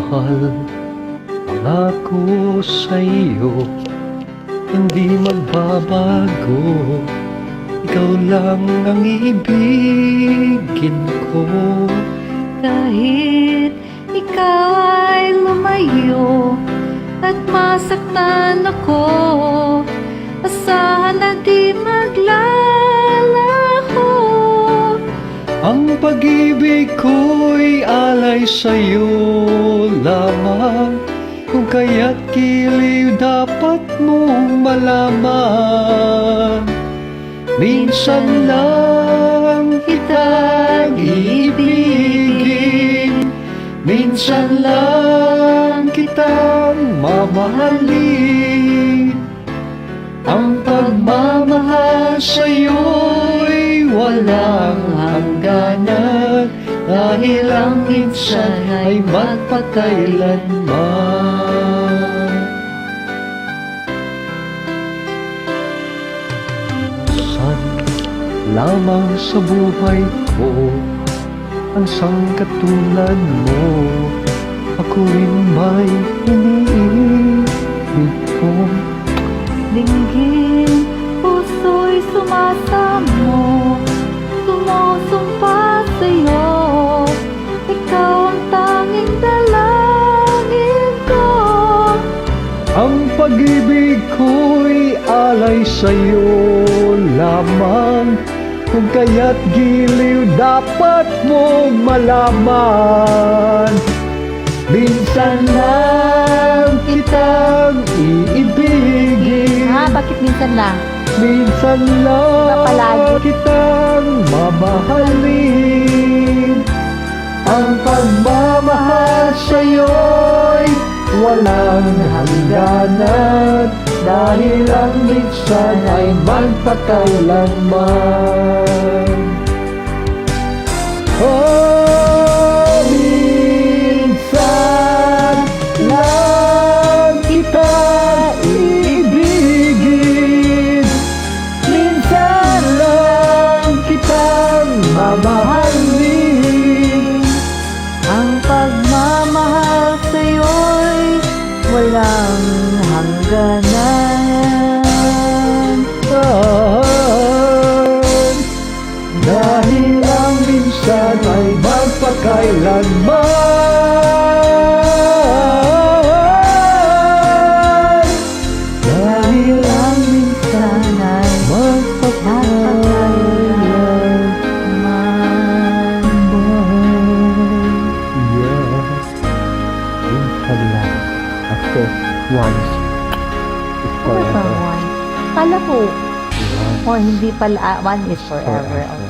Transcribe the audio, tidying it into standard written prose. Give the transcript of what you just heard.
mahal. Pangako sa'yo, hindi magbabago. Ikaw lang ang ibigin ko. Kahit ikaw ay lumayo at masaktan ako, asahan na di maglalaho. Ang pag-ibig ko'y alay sa'yo lamang, kung kaya't giliw dapat mong malaman. Minsan lang kitang iibigin, minsan lang kitang mamahalin. Ang pagmamahal sa'yo'y walang hangganan, dahil ang minsan ay magpakailanman. San lamang sa buhay ko ang sangkatulad mo, ako rin may iniibig ko. Dinggin, puso'y sumasamo, sumusumpa sa'yo. Ikaw ang tanging dalangin ko. Ang pag-ibig ko'y alay sa'yo lamang, kung kaya't giliw dapat mong malaman. Minsan lang kitang iibigin, Bakit minsan lang? minsan lang Napalagi. kitang mamahalin. Ang pagmamahal sa'yo'y walang hangganan, dahil ang minsan ay magpakailanman. Oh, minsan lang kita iibigin, minsan lang kitang mamahalin. Ang pagmamahal sa'yo'y walang hangganan. Dahil ang minsan ay magpakailanman. Dahil ang minsan ay magpakailanman. Yeah. Minsan lang. After once is Ano ba forever. one? Kala ko, hindi pala, one is forever. Forever.